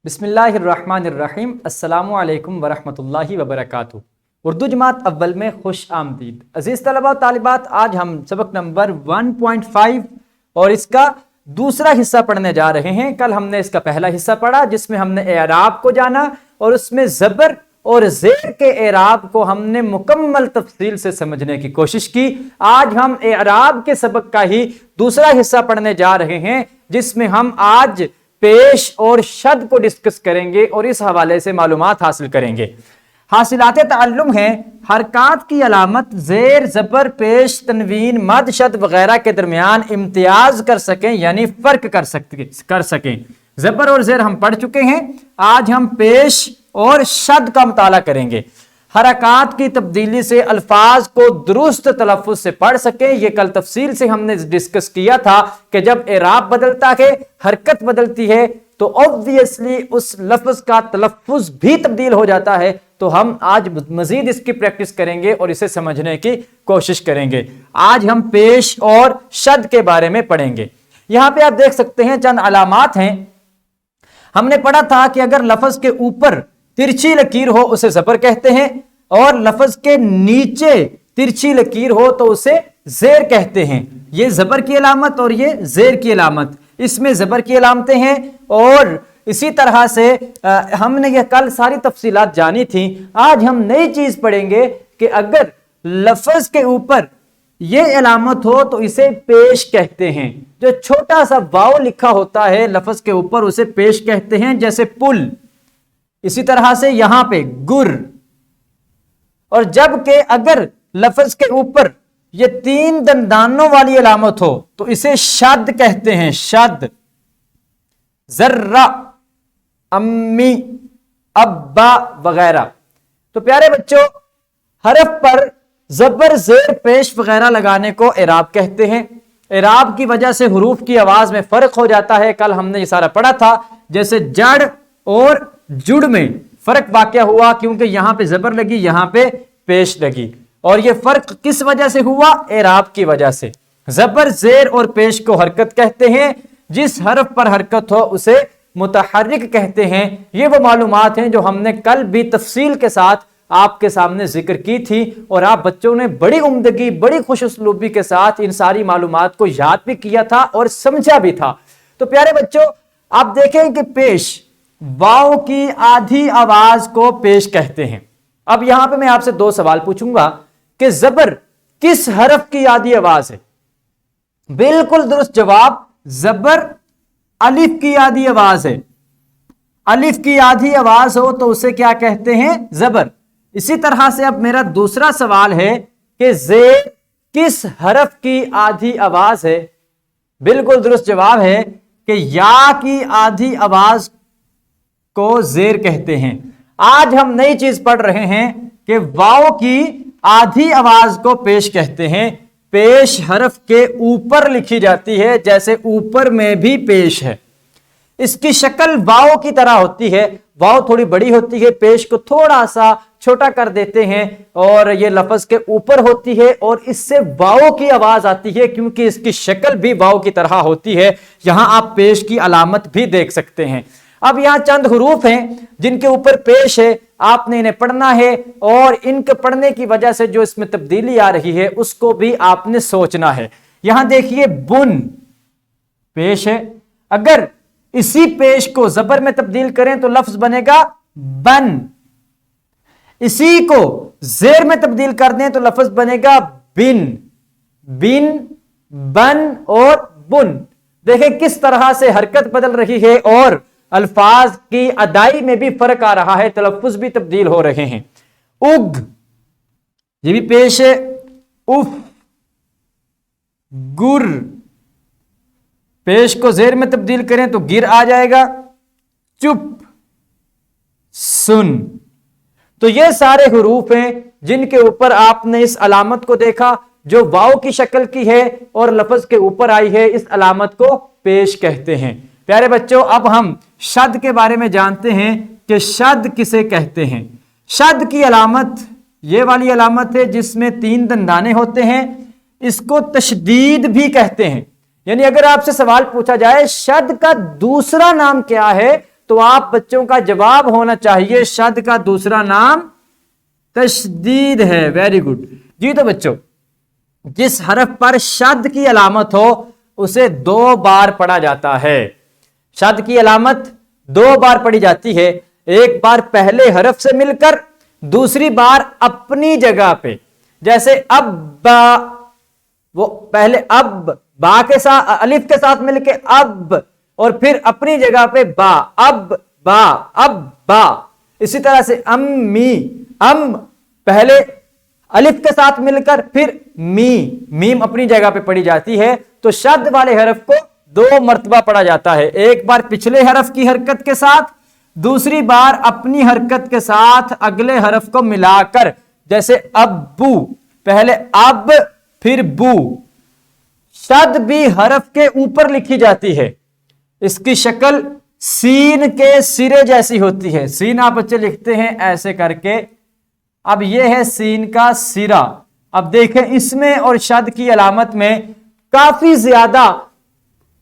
بسم اللہ الرحمن الرحیم۔ السلام علیکم ورحمۃ وبرکاتہ۔ اردو جماعت اول میں خوش آمدید۔ عزیز طلباء و طالبات، آج ہم سبق نمبر 1.5 اور اس کا دوسرا حصہ پڑھنے جا رہے ہیں۔ کل ہم نے اس کا پہلا حصہ پڑھا جس میں ہم نے اعراب کو جانا اور اس میں زبر اور زیر کے اعراب کو ہم نے مکمل تفصیل سے سمجھنے کی کوشش کی۔ آج ہم اعراب کے سبق کا ہی دوسرا حصہ پڑھنے جا رہے ہیں جس میں ہم آج پیش اور شد کو ڈسکس کریں گے اور اس حوالے سے معلومات حاصل کریں گے۔ حاصلات تعلم ہیں حرکات کی علامت زیر، زبر، پیش، تنوین، مد، شد وغیرہ کے درمیان امتیاز کر سکیں، یعنی فرق کر سکیں۔ زبر اور زیر ہم پڑھ چکے ہیں، آج ہم پیش اور شد کا مطالعہ کریں گے۔ حرکات کی تبدیلی سے الفاظ کو درست تلفظ سے پڑھ سکیں، یہ کل تفصیل سے ہم نے ڈسکس کیا تھا کہ جب اعراب بدلتا ہے، حرکت بدلتی ہے تو obviously اس لفظ کا تلفظ بھی تبدیل ہو جاتا ہے۔ تو ہم آج مزید اس کی پریکٹس کریں گے اور اسے سمجھنے کی کوشش کریں گے۔ آج ہم پیش اور شد کے بارے میں پڑھیں گے۔ یہاں پہ آپ دیکھ سکتے ہیں چند علامات ہیں۔ ہم نے پڑھا تھا کہ اگر لفظ کے اوپر ترچھی لکیر ہو اسے زبر کہتے ہیں، اور لفظ کے نیچے ترچھی لکیر ہو تو اسے زیر کہتے ہیں۔ یہ زبر کی علامت اور یہ زیر کی علامت، اس میں زبر کی علامتیں ہیں۔ اور اسی طرح سے ہم نے یہ کل ساری تفصیلات جانی تھیں۔ آج ہم نئی چیز پڑھیں گے کہ اگر لفظ کے اوپر یہ علامت ہو تو اسے پیش کہتے ہیں۔ جو چھوٹا سا واو لکھا ہوتا ہے لفظ کے اوپر اسے پیش کہتے ہیں، جیسے پل۔ اسی طرح سے یہاں پہ گر۔ اور جبکہ اگر لفظ کے اوپر یہ 3 دندانوں والی علامت ہو تو اسے شد کہتے ہیں، شد۔ ذرہ، امی، ابا وغیرہ۔ تو پیارے بچوں، حرف پر زبر، زیر، پیش وغیرہ لگانے کو اعراب کہتے ہیں۔ اعراب کی وجہ سے حروف کی آواز میں فرق ہو جاتا ہے، کل ہم نے یہ سارا پڑھا تھا۔ جیسے جڑ اور جڑ میں فرق واقع ہوا کیونکہ یہاں پہ زبر لگی، یہاں پہ پیش لگی، اور یہ فرق کس وجہ سے ہوا؟ اعراب کی وجہ سے۔ زبر، زیر اور پیش کو حرکت کہتے ہیں، جس حرف پر حرکت ہو اسے متحرک کہتے ہیں۔ یہ وہ معلومات ہیں جو ہم نے کل بھی تفصیل کے ساتھ آپ کے سامنے ذکر کی تھی، اور آپ بچوں نے بڑی عمدگی، بڑی خوش اسلوبی کے ساتھ ان ساری معلومات کو یاد بھی کیا تھا اور سمجھا بھی تھا۔ تو پیارے بچوں، آپ دیکھیں کہ پیش، واو کی آدھی آواز کو پیش کہتے ہیں۔ اب یہاں پہ میں آپ سے 2 سوال پوچھوں گا کہ زبر کس حرف کی آدھی آواز ہے؟ بالکل درست جواب، زبر الف کی آدھی آواز ہے۔ الف کی آدھی آواز ہو تو اسے کیا کہتے ہیں؟ زبر۔ اسی طرح سے اب میرا دوسرا سوال ہے کہ زیر کس حرف کی آدھی آواز ہے؟ بالکل درست جواب ہے کہ یا کی آدھی آواز کو زیر کہتے ہیں۔ آج ہم نئی چیز پڑھ رہے ہیں کہ واو کی آدھی آواز کو پیش کہتے ہیں۔ پیش حرف کے اوپر لکھی جاتی ہے، جیسے اوپر میں بھی پیش ہے۔ اس کی شکل واو کی طرح ہوتی ہے، واو تھوڑی بڑی ہوتی ہے، پیش کو تھوڑا سا چھوٹا کر دیتے ہیں اور یہ لفظ کے اوپر ہوتی ہے، اور اس سے واو کی آواز آتی ہے کیونکہ اس کی شکل بھی واو کی طرح ہوتی ہے۔ یہاں آپ پیش کی علامت بھی دیکھ سکتے ہیں۔ اب یہاں چند حروف ہیں جن کے اوپر پیش ہے، آپ نے انہیں پڑھنا ہے، اور ان کے پڑھنے کی وجہ سے جو اس میں تبدیلی آ رہی ہے اس کو بھی آپ نے سوچنا ہے۔ یہاں دیکھیے بن پیش ہے، اگر اسی پیش کو زبر میں تبدیل کریں تو لفظ بنے گا بن۔ اسی کو زیر میں تبدیل کر دیں تو لفظ بنے گا بن۔ بن، بن اور بن۔ دیکھیں کس طرح سے حرکت بدل رہی ہے اور الفاظ کی ادائی میں بھی فرق آ رہا ہے، تلفظ بھی تبدیل ہو رہے ہیں۔ اگ، یہ بھی پیش ہے۔ اف، گر، پیش کو زیر میں تبدیل کریں تو گر آ جائے گا۔ چپ، سن۔ تو یہ سارے حروف ہیں جن کے اوپر آپ نے اس علامت کو دیکھا جو واو کی شکل کی ہے اور لفظ کے اوپر آئی ہے، اس علامت کو پیش کہتے ہیں۔ پیارے بچوں، اب ہم شد کے بارے میں جانتے ہیں کہ شد کسے کہتے ہیں۔ شد کی علامت یہ والی علامت ہے جس میں 3 دندانے ہوتے ہیں، اس کو تشدید بھی کہتے ہیں۔ یعنی اگر آپ سے سوال پوچھا جائے شد کا دوسرا نام کیا ہے تو آپ بچوں کا جواب ہونا چاہیے شد کا دوسرا نام تشدید ہے. ویری گڈ جی. تو بچوں جس حرف پر شد کی علامت ہو اسے 2 بار پڑھا جاتا ہے. شد کی علامت 2 بار پڑھی جاتی ہے. ایک بار پہلے حرف سے مل کر, دوسری بار اپنی جگہ پہ. جیسے اب با, وہ پہلے اب با کے ساتھ الف کے ساتھ مل کے اب, اور پھر اپنی جگہ پہ با, اب با, اب با. اسی طرح سے امی, ام پہلے الف کے ساتھ مل کر پھر می, میم اپنی جگہ پہ پڑھی جاتی ہے. تو شد والے حرف کو 2 مرتبہ پڑھا جاتا ہے. ایک بار پچھلے حرف کی حرکت کے ساتھ, دوسری بار اپنی حرکت کے ساتھ اگلے حرف کو ملا کر. جیسے ابو, پہلے اب پھر بو. شد بھی حرف کے اوپر لکھی جاتی ہے. اس کی شکل سین کے سرے جیسی ہوتی ہے. سین آپ بچے لکھتے ہیں ایسے کر کے. اب یہ ہے سین کا سرا. اب دیکھیں اس میں اور شد کی علامت میں کافی زیادہ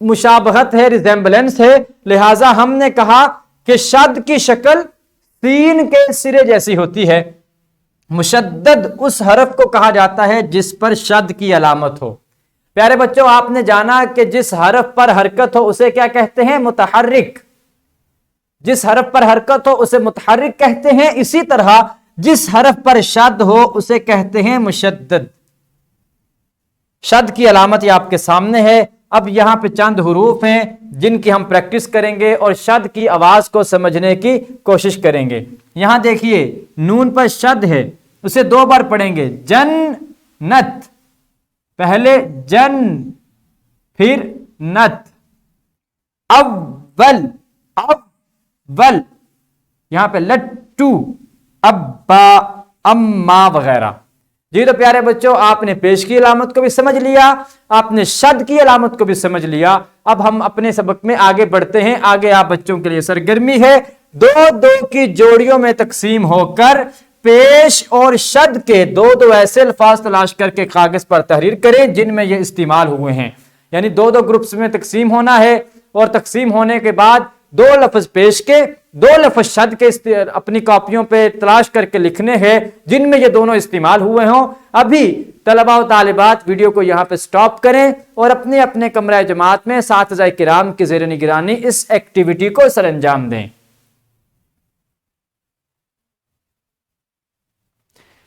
مشابہت ہے, ریزمبلنس ہے. لہذا ہم نے کہا کہ شد کی شکل سین کے سرے جیسی ہوتی ہے. مشدد اس حرف کو کہا جاتا ہے جس پر شد کی علامت ہو. پیارے بچوں آپ نے جانا کہ جس حرف پر حرکت ہو اسے کیا کہتے ہیں؟ متحرک. جس حرف پر حرکت ہو اسے متحرک کہتے ہیں. اسی طرح جس حرف پر شد ہو اسے کہتے ہیں مشدد. شد کی علامت یہ آپ کے سامنے ہے. اب یہاں پہ چند حروف ہیں جن کی ہم پریکٹس کریں گے اور شد کی آواز کو سمجھنے کی کوشش کریں گے. یہاں دیکھیے نون پر شد ہے, اسے 2 بار پڑھیں گے. جنت, پہلے جن پھر نت. اول, اول, یہاں پہ لٹو, ابا, اما وغیرہ. جی تو پیارے بچوں آپ نے پیش کی علامت کو بھی سمجھ لیا, آپ نے شد کی علامت کو بھی سمجھ لیا. اب ہم اپنے سبق میں آگے بڑھتے ہیں. آگے آپ بچوں کے لیے سرگرمی ہے 2-2 کی جوڑیوں میں تقسیم ہو کر پیش اور شد کے 2 ایسے الفاظ تلاش کر کے کاغذ پر تحریر کریں جن میں یہ استعمال ہوئے ہیں. یعنی 2 گروپس میں تقسیم ہونا ہے اور تقسیم ہونے کے بعد 2 لفظ پیش کے 2 لفظ شد کے اپنی کاپیوں پہ تلاش کر کے لکھنے ہیں جن میں یہ دونوں استعمال ہوئے ہوں. ابھی طلباء و طالبات ویڈیو کو یہاں پہ سٹاپ کریں اور اپنے اپنے کمرہ جماعت میں اساتذہ کرام کی زیر نگرانی اس ایکٹیویٹی کو سر انجام دیں.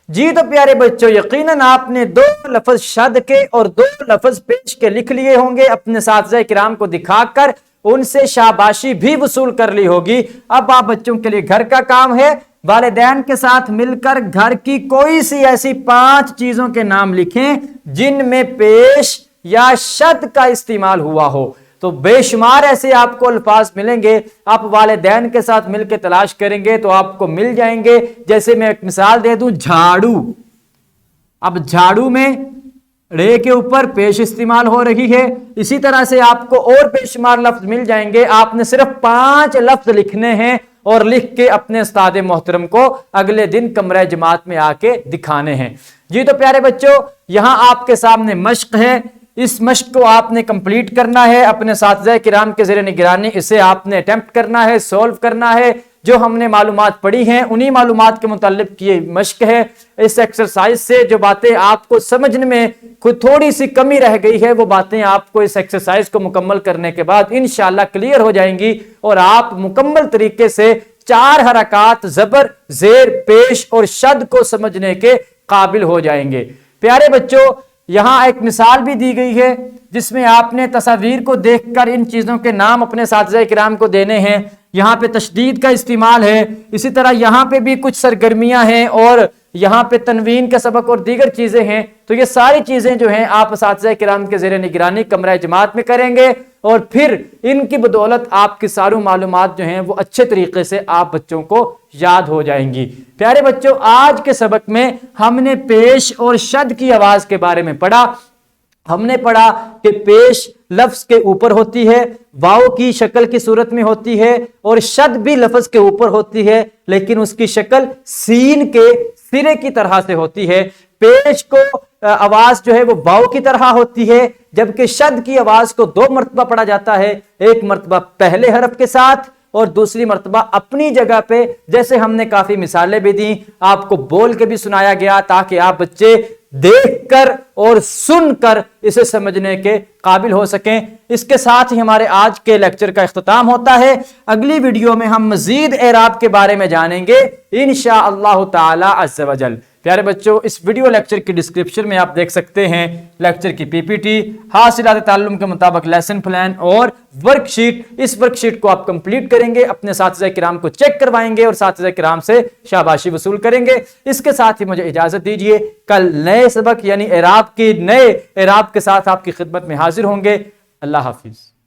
جی تو پیارے بچوں یقیناً آپ نے 2 لفظ شد کے اور 2 لفظ پیش کے لکھ لیے ہوں گے. اپنے اساتذہ کرام کو دکھا کر ان سے شاباشی بھی وصول کر لی ہوگی. اب آپ بچوں کے لیے گھر کا کام ہے, والدین کے ساتھ مل کر گھر کی کوئی سی ایسی 5 چیزوں کے نام لکھیں جن میں پیش یا شد کا استعمال ہوا ہو. تو بے شمار ایسے آپ کو الفاظ ملیں گے, آپ والدین کے ساتھ مل کے تلاش کریں گے تو آپ کو مل جائیں گے. جیسے میں ایک مثال دے دوں, جھاڑو. اب جھاڑو میں رے کے اوپر پیش استعمال ہو رہی ہے. اسی طرح سے آپ کو اور بے شمار لفظ مل جائیں گے. آپ نے صرف 5 لفظ لکھنے ہیں اور لکھ کے اپنے استاد محترم کو اگلے دن کمرہ جماعت میں آ کے دکھانے ہیں. جی تو پیارے بچوں یہاں آپ کے سامنے مشق ہے. اس مشق کو آپ نے کمپلیٹ کرنا ہے اپنے اساتذہ کرام کے زیر نگرانی. اسے آپ نے اٹیمپٹ کرنا ہے, سولو کرنا ہے. جو ہم نے معلومات پڑھی ہیں انہی معلومات کے متعلق کی مشق ہے. اس ایکسرسائز سے جو باتیں آپ کو سمجھنے میں کوئی تھوڑی سی کمی رہ گئی ہے وہ باتیں آپ کو اس ایکسرسائز کو مکمل کرنے کے بعد انشاءاللہ کلیئر ہو جائیں گی اور آپ مکمل طریقے سے 4 حرکات زبر, زیر, پیش اور شد کو سمجھنے کے قابل ہو جائیں گے. پیارے بچوں یہاں ایک مثال بھی دی گئی ہے جس میں آپ نے تصاویر کو دیکھ کر ان چیزوں کے نام اپنے اساتذہ کرام کو دینے ہیں. یہاں پہ تشدید کا استعمال ہے. اسی طرح یہاں پہ بھی کچھ سرگرمیاں ہیں اور یہاں پہ تنوین کا سبق اور دیگر چیزیں ہیں. تو یہ ساری چیزیں جو ہیں آپ اساتذہ کرام کے زیر نگرانی کمرہ جماعت میں کریں گے اور پھر ان کی بدولت آپ کی ساری معلومات جو ہیں وہ اچھے طریقے سے آپ بچوں کو یاد ہو جائیں گی. پیارے بچوں آج کے سبق میں ہم نے پیش اور شد کی آواز کے بارے میں پڑھا. ہم نے پڑھا کہ پیش لفظ کے اوپر ہوتی ہے, واو کی شکل کی صورت میں ہوتی ہے اور شد بھی لفظ کے اوپر ہوتی ہے لیکن اس کی شکل سین کے سرے کی طرح سے ہوتی ہے. پیش کو آواز جو ہے وہ واو کی طرح ہوتی ہے جبکہ شد کی آواز کو 2 مرتبہ پڑھا جاتا ہے. ایک مرتبہ پہلے حرف کے ساتھ اور دوسری مرتبہ اپنی جگہ پہ، جیسے ہم نے کافی مثالیں بھی دیں، آپ کو بول کے بھی سنایا گیا تاکہ آپ بچے دیکھ کر اور سن کر اسے سمجھنے کے قابل ہو سکیں۔ اس کے ساتھ ہی ہمارے آج کے لیکچر کا اختتام ہوتا ہے۔ اگلی ویڈیو میں ہم مزید اعراب کے بارے میں جانیں گے انشاءاللہ تعالی عز و جل۔ پیارے بچوں، اس ویڈیو لیکچر کی ڈسکرپشن میں آپ دیکھ سکتے ہیں لیکچر کی پی پی ٹی، حاصلات تعلم کے مطابق لیسن پلان اور ورک شیٹ۔ اس ورک شیٹ کو آپ کمپلیٹ کریں گے، اپنے اساتذہ کرام کو چیک کروائیں گے اور اساتذہ کرام سے شاباشی وصول کریں گے۔ اس کے ساتھ ہی مجھے اجازت دیجیے، کل نئے سبق یعنی اعراب کے نئے اعراب کے ساتھ آپ کی خدمت میں حاضر ہوں گے۔ اللہ حافظ۔